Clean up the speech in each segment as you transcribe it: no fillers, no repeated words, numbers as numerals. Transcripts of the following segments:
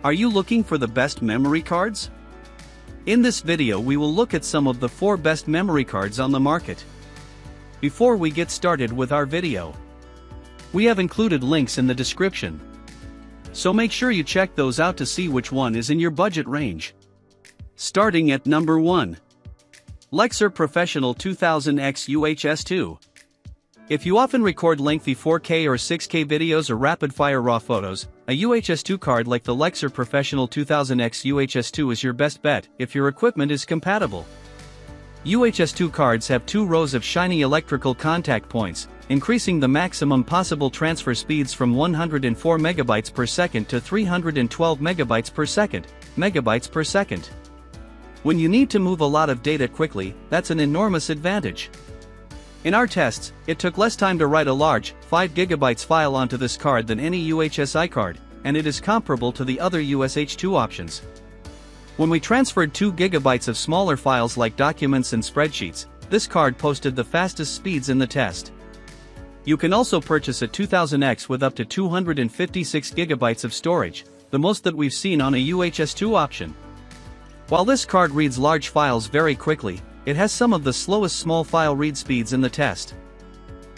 Are you looking for the best memory cards? In this video we will look at some of the 4 best memory cards on the market. Before we get started with our video, we have included links in the description, so make sure you check those out to see which one is in your budget range. Starting at number 1. Lexar Professional 2000X UHS-II. If you often record lengthy 4K or 6K videos or rapid-fire RAW photos, a UHS-II card like the Lexar Professional 2000X UHS-II is your best bet if your equipment is compatible. UHS-II cards have 2 rows of shiny electrical contact points, increasing the maximum possible transfer speeds from 104 megabytes per second to 312 megabytes per second. When you need to move a lot of data quickly, that's an enormous advantage. In our tests, it took less time to write a large, 5 GB file onto this card than any UHS-I card, and it is comparable to the other USH-II options. When we transferred 2 GB of smaller files like documents and spreadsheets, this card posted the fastest speeds in the test. You can also purchase a 2000X with up to 256 GB of storage, the most that we've seen on a UHS-II option. While this card reads large files very quickly, it has some of the slowest small file read speeds in the test.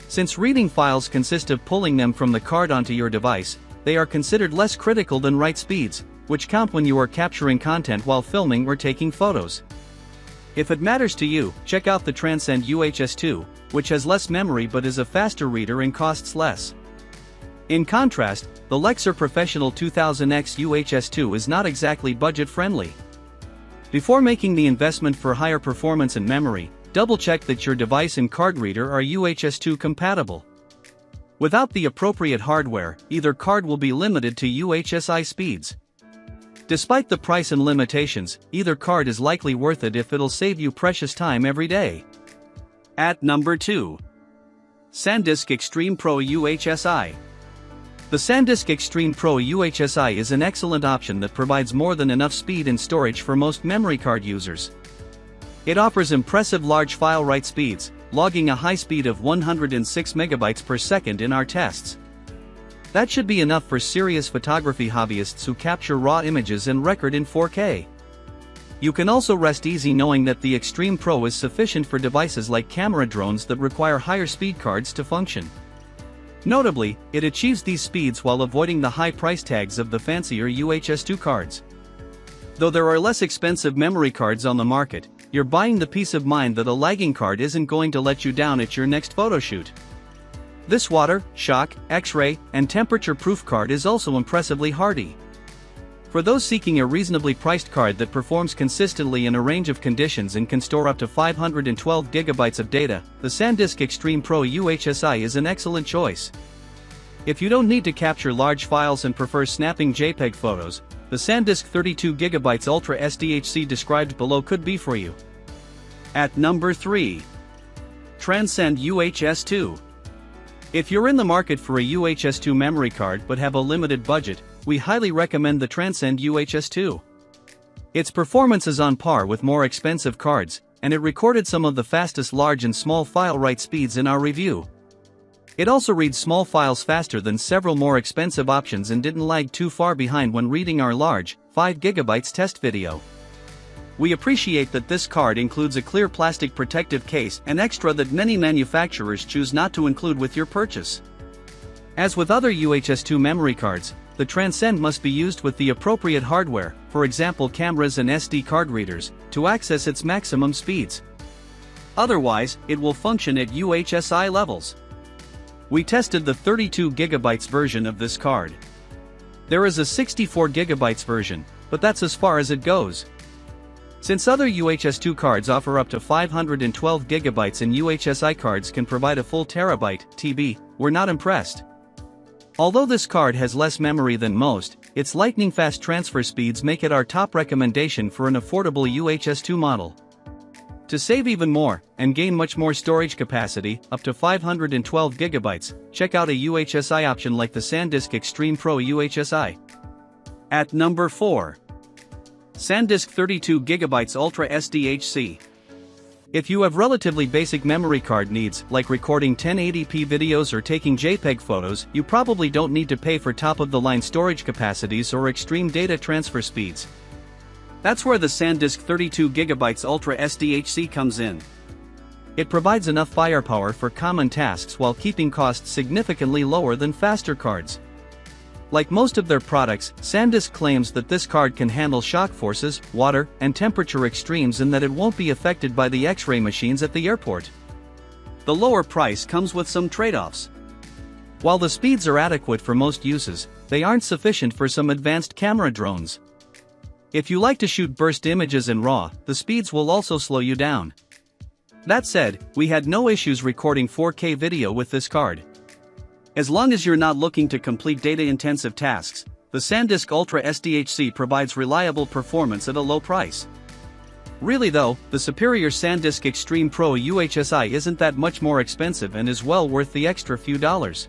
Since reading files consist of pulling them from the card onto your device, they are considered less critical than write speeds, which count when you are capturing content while filming or taking photos. If it matters to you, check out the Transcend UHS-II, which has less memory but is a faster reader and costs less. In contrast, the Lexar Professional 2000X UHS-II is not exactly budget-friendly. Before making the investment for higher performance and memory, double-check that your device and card reader are UHS-II compatible. Without the appropriate hardware, either card will be limited to UHS-I speeds. Despite the price and limitations, either card is likely worth it if it'll save you precious time every day. At number 2. SanDisk Extreme Pro UHS-I. The SanDisk Extreme Pro UHS-I is an excellent option that provides more than enough speed and storage for most memory card users. It offers impressive large file write speeds, logging a high speed of 106 megabytes per second in our tests. That should be enough for serious photography hobbyists who capture raw images and record in 4K. You can also rest easy knowing that the Extreme Pro is sufficient for devices like camera drones that require higher speed cards to function. Notably, it achieves these speeds while avoiding the high price tags of the fancier UHS-II cards. Though there are less expensive memory cards on the market, you're buying the peace of mind that a lagging card isn't going to let you down at your next photo shoot. This water, shock, X-ray, and temperature-proof card is also impressively hardy. For those seeking a reasonably priced card that performs consistently in a range of conditions and can store up to 512 GB of data, the SanDisk Extreme Pro UHS-I is an excellent choice. If you don't need to capture large files and prefer snapping JPEG photos, the SanDisk 32 GB Ultra SDHC described below could be for you. At number 3. Transcend UHS-II. If you're in the market for a UHS-II memory card but have a limited budget, we highly recommend the Transcend UHS-II. Its performance is on par with more expensive cards, and it recorded some of the fastest large and small file write speeds in our review. It also reads small files faster than several more expensive options and didn't lag too far behind when reading our large, 5 GB test video. We appreciate that this card includes a clear plastic protective case, an extra that many manufacturers choose not to include with your purchase. As with other UHS-II memory cards, the Transcend must be used with the appropriate hardware, for example cameras and SD card readers, to access its maximum speeds. Otherwise, it will function at UHS-I levels. We tested the 32 GB version of this card. There is a 64 GB version, but that's as far as it goes. Since other UHS-II cards offer up to 512 GB and UHS-I cards can provide a full terabyte (TB), we're not impressed. Although this card has less memory than most, its lightning-fast transfer speeds make it our top recommendation for an affordable UHS-II model. To save even more, and gain much more storage capacity, up to 512 GB, check out a UHS-I option like the SanDisk Extreme Pro UHS-I. At number 4. SanDisk 32 GB Ultra SDHC. If you have relatively basic memory card needs, like recording 1080p videos or taking JPEG photos, you probably don't need to pay for top-of-the-line storage capacities or extreme data transfer speeds. That's where the SanDisk 32GB Ultra SDHC comes in. It provides enough firepower for common tasks while keeping costs significantly lower than faster cards. Like most of their products, SanDisk claims that this card can handle shock forces, water, and temperature extremes and that it won't be affected by the X-ray machines at the airport. The lower price comes with some trade-offs. While the speeds are adequate for most uses, they aren't sufficient for some advanced camera drones. If you like to shoot burst images in RAW, the speeds will also slow you down. That said, we had no issues recording 4K video with this card. As long as you're not looking to complete data-intensive tasks, the SanDisk Ultra SDHC provides reliable performance at a low price. Really though, the superior SanDisk Extreme Pro UHS-I isn't that much more expensive and is well worth the extra few dollars.